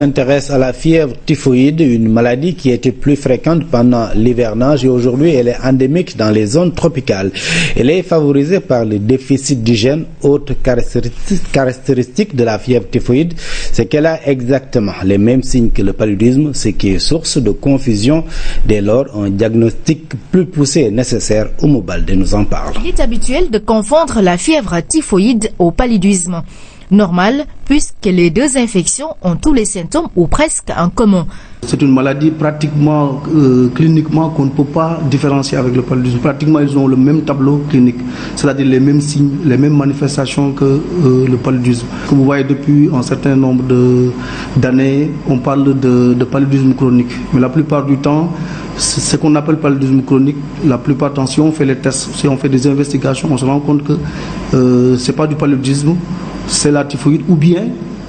S'intéresse à la fièvre typhoïde, une maladie qui était plus fréquente pendant l'hivernage et aujourd'hui elle est endémique dans les zones tropicales. Elle est favorisée par le déficit d'hygiène. Autre caractéristique de la fièvre typhoïde, c'est qu'elle a exactement les mêmes signes que le paludisme, ce qui est source de confusion. Dès lors, un diagnostic plus poussé est nécessaire. Oumou Baldé nous en parle. Il est habituel de confondre la fièvre typhoïde au paludisme. Normal, puisque les deux infections ont tous les symptômes ou presque en commun. C'est une maladie pratiquement, cliniquement, qu'on ne peut pas différencier avec le paludisme. Pratiquement, ils ont le même tableau clinique, c'est-à-dire les mêmes signes, les mêmes manifestations que le paludisme. Comme vous voyez, depuis un certain nombre d'années, on parle de paludisme chronique. Mais la plupart du temps, ce qu'on appelle paludisme chronique, la plupart du temps, si on fait les tests, si on fait des investigations, on se rend compte que ce n'est pas du paludisme, c'est la typhoïde, ou bien,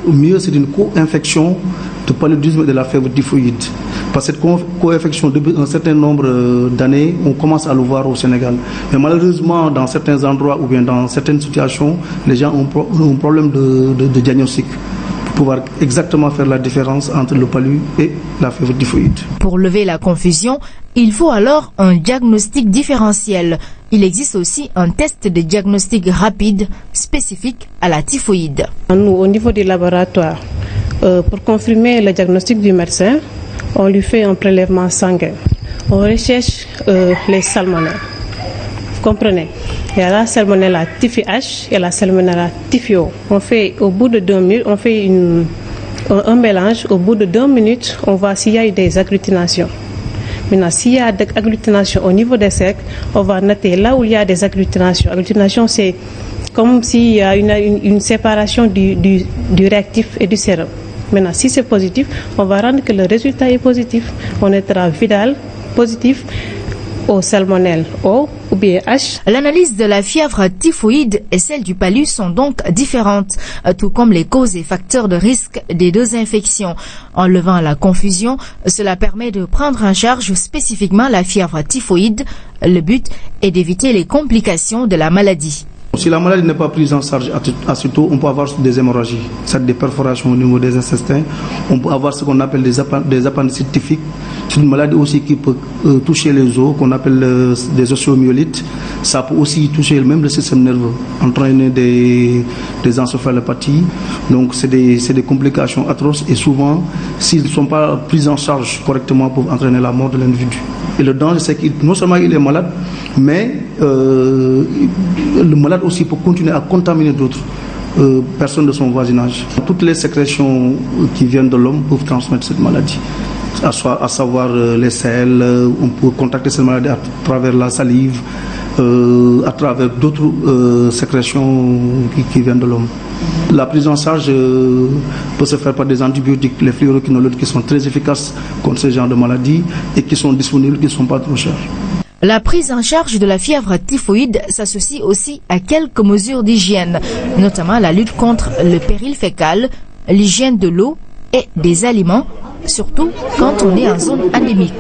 au mieux, c'est une co-infection de paludisme et de la fièvre typhoïde. Parce que cette co-infection, depuis un certain nombre d'années, on commence à le voir au Sénégal. Mais malheureusement, dans certains endroits ou bien dans certaines situations, les gens ont un problème de diagnostic pour pouvoir exactement faire la différence entre le palu et la fièvre typhoïde. Pour lever la confusion, il faut alors un diagnostic différentiel. Il existe aussi un test de diagnostic rapide spécifique à la typhoïde. Nous, au niveau du laboratoire, pour confirmer le diagnostic du médecin, on lui fait un prélèvement sanguin. On recherche les salmonelles. Vous comprenez? Il y a la salmonella typhi-H et la salmonella typhi-O. On fait, au bout de 2 minutes, on fait un mélange. Au bout de 2 minutes, on voit s'il y a eu des agglutinations. Maintenant, s'il y a des agglutinations au niveau des cercles, on va noter là où il y a des agglutinations. Agglutinations, c'est comme s'il y a une séparation du réactif et du sérum. Maintenant, si c'est positif, on va rendre que le résultat est positif. On notera viral positif au salmonelle O ou bien H. L'analyse de la fièvre typhoïde et celle du palu sont donc différentes, tout comme les causes et facteurs de risque des deux infections. En levant la confusion, cela permet de prendre en charge spécifiquement la fièvre typhoïde. Le but est d'éviter les complications de la maladie. Si la maladie n'est pas prise en charge assez tôt, on peut avoir des hémorragies, c'est-à-dire des perforations au niveau des intestins. On peut avoir ce qu'on appelle des appendicites typhiques. C'est une maladie aussi qui peut toucher les os, qu'on appelle des osteomyélites. Ça peut aussi toucher même le système nerveux, entraîner des encéphalopathies. Donc c'est des complications atroces et souvent, s'ils ne sont pas pris en charge correctement, peuvent entraîner la mort de l'individu. Et le danger, c'est que non seulement il est malade, mais le malade aussi peut continuer à contaminer d'autres personnes de son voisinage. Toutes les sécrétions qui viennent de l'homme peuvent transmettre cette maladie, à savoir les selles. On peut contacter cette maladie à travers la salive, à travers d'autres sécrétions qui viennent de l'homme. La prise en charge peut se faire par des antibiotiques, les fluoroquinolones, qui sont très efficaces contre ce genre de maladies et qui sont disponibles, qui ne sont pas trop chers. La prise en charge de la fièvre typhoïde s'associe aussi à quelques mesures d'hygiène, notamment la lutte contre le péril fécal, l'hygiène de l'eau et des aliments, surtout quand on est en zone endémique.